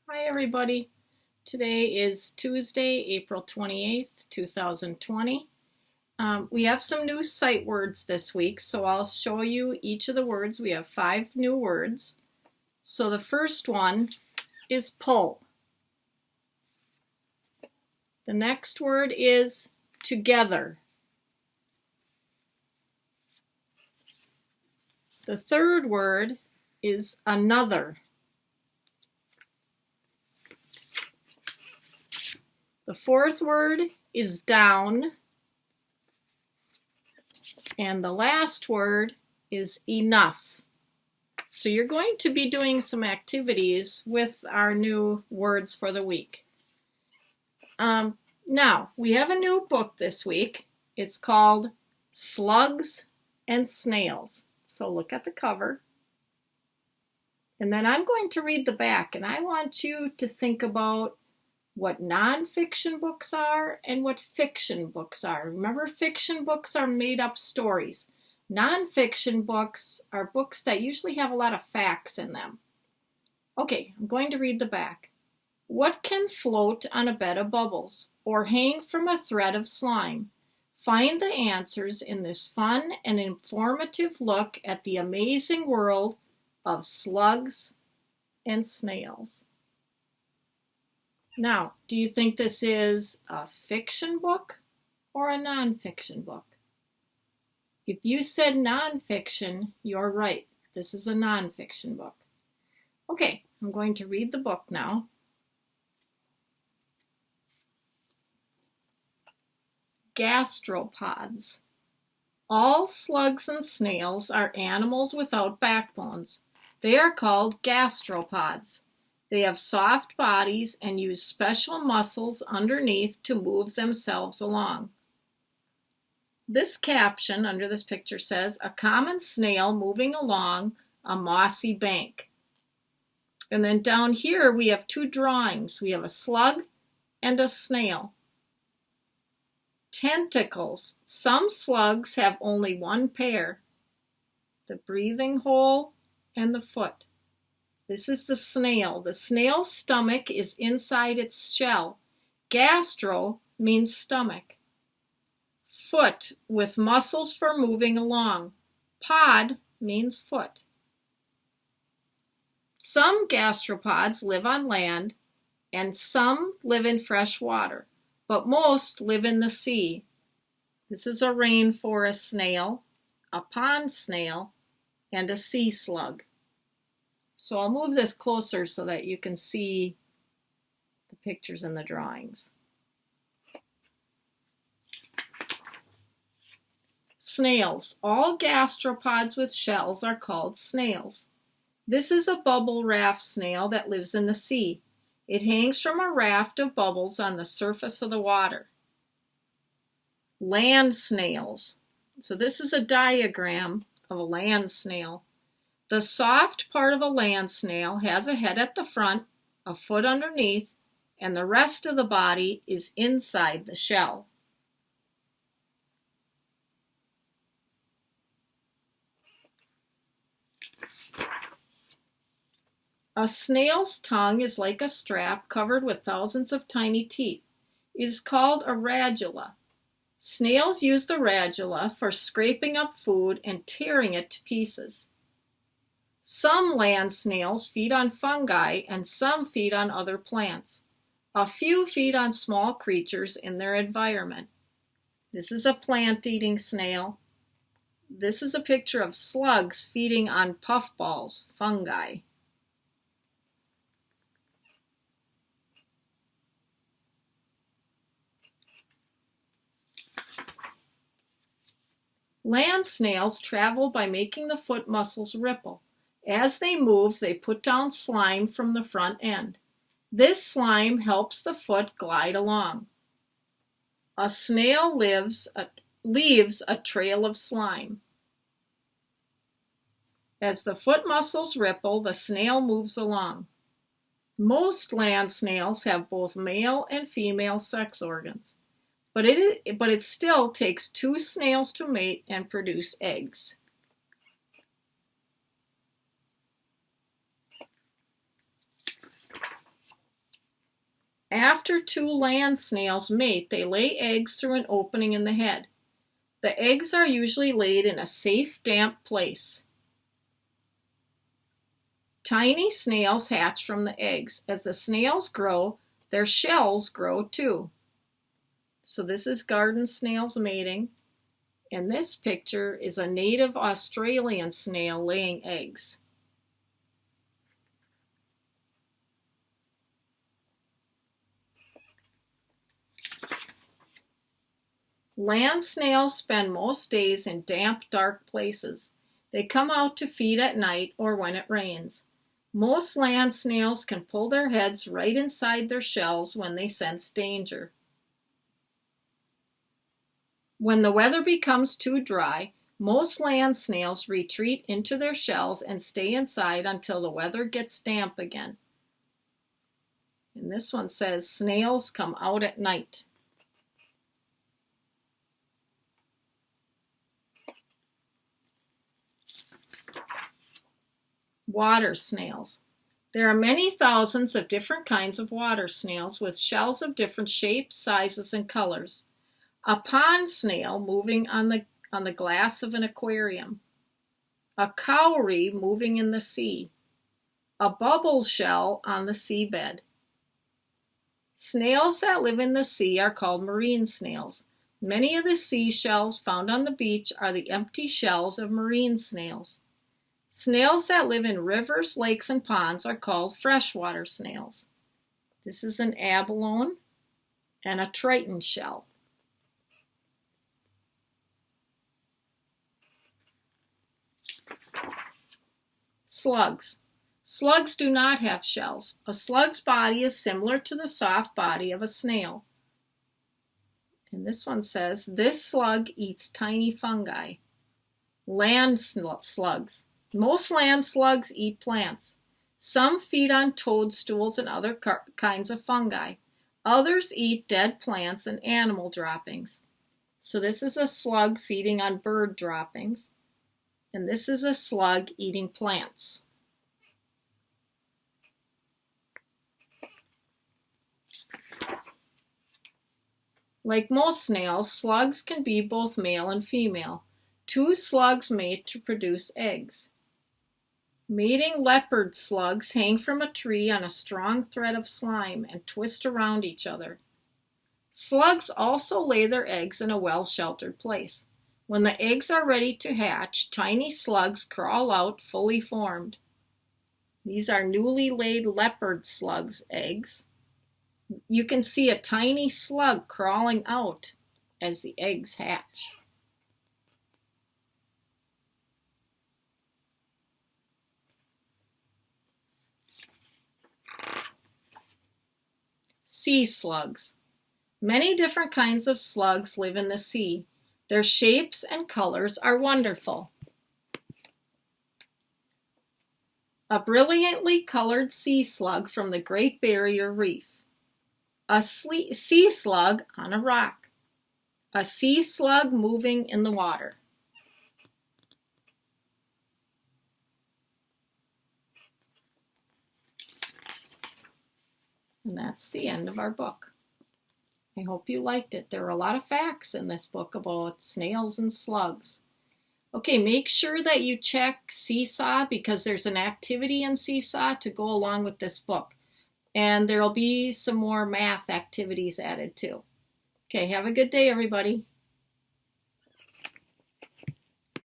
Hi everybody. Today is Tuesday, April 28th, 2020. We have some new sight words this week, so I'll show you each of the words. We have 5 new words. So the first one is pull. The next word is together. The third word is another. The fourth word is down. And the last word is enough. So you're going to be doing some activities with our new words for the week. Now, we have a new book this week. It's called Slugs and Snails. So look at the cover. And then I'm going to read the back, and I want you to think about what nonfiction books are and what fiction books are. Remember, fiction books are made up stories. Nonfiction books are books that usually have a lot of facts in them. Okay, I'm going to read the back. What can float on a bed of bubbles or hang from a thread of slime? Find the answers in this fun and informative look at the amazing world of slugs and snails. Now, do you think this is a fiction book or a nonfiction book? If you said nonfiction, you're right. This is a nonfiction book. Okay, I'm going to read the book now. Gastropods. All slugs and snails are animals without backbones. They are called gastropods. They have soft bodies and use special muscles underneath to move themselves along. This caption under this picture says, a common snail moving along a mossy bank. And then down here we have 2 drawings. We have a slug and a snail. Tentacles. Some slugs have only one pair, the breathing hole and the foot. This is the snail. The snail's stomach is inside its shell. Gastro means stomach. Foot with muscles for moving along. Pod means foot. Some gastropods live on land and some live in fresh water, but most live in the sea. This is a rainforest snail, a pond snail, and a sea slug. So I'll move this closer so that you can see the pictures in the drawings. Snails. All gastropods with shells are called snails. This is a bubble raft snail that lives in the sea. It hangs from a raft of bubbles on the surface of the water. Land snails. So this is a diagram of a land snail. The soft part of a land snail has a head at the front, a foot underneath, and the rest of the body is inside the shell. A snail's tongue is like a strap covered with thousands of tiny teeth. It is called a radula. Snails use the radula for scraping up food and tearing it to pieces. Some land snails feed on fungi and some feed on other plants. A few feed on small creatures in their environment. This is a plant-eating snail. This is a picture of slugs feeding on puffballs, fungi. Land snails travel by making the foot muscles ripple. As they move, they put down slime from the front end. This slime helps the foot glide along. A snail leaves a trail of slime. As the foot muscles ripple, the snail moves along. Most land snails have both male and female sex organs, but it still takes 2 snails to mate and produce eggs. After two land snails mate, they lay eggs through an opening in the head. The eggs are usually laid in a safe, damp place. Tiny snails hatch from the eggs. As the snails grow, their shells grow too. So this is garden snails mating, and this picture is a native Australian snail laying eggs. Land snails spend most days in damp, dark places. They come out to feed at night or when it rains. Most land snails can pull their heads right inside their shells when they sense danger. When the weather becomes too dry, most land snails retreat into their shells and stay inside until the weather gets damp again. And this one says snails come out at night. Water snails. There are many thousands of different kinds of water snails with shells of different shapes, sizes, and colors. A pond snail moving on the glass of an aquarium. A cowrie moving in the sea. A bubble shell on the seabed. Snails that live in the sea are called marine snails. Many of the seashells found on the beach are the empty shells of marine snails. Snails that live in rivers, lakes, and ponds are called freshwater snails. This is an abalone and a triton shell. Slugs. Slugs do not have shells. A slug's body is similar to the soft body of a snail. And this one says, this slug eats tiny fungi. Land slugs. Most land slugs eat plants. Some feed on toadstools and other kinds of fungi. Others eat dead plants and animal droppings. So this is a slug feeding on bird droppings. And this is a slug eating plants. Like most snails, slugs can be both male and female. Two slugs mate to produce eggs. Mating leopard slugs hang from a tree on a strong thread of slime and twist around each other. Slugs also lay their eggs in a well-sheltered place. When the eggs are ready to hatch, tiny slugs crawl out fully formed. These are newly laid leopard slugs' eggs. You can see a tiny slug crawling out as the eggs hatch. Sea slugs. Many different kinds of slugs live in the sea. Their shapes and colors are wonderful. A brilliantly colored sea slug from the Great Barrier Reef. A sea slug on a rock. A sea slug moving in the water. And that's the end of our book. I hope you liked it. There are a lot of facts in this book about snails and slugs. Okay, make sure that you check Seesaw because there's an activity in Seesaw to go along with this book. And there'll be some more math activities added too. Okay, have a good day, everybody.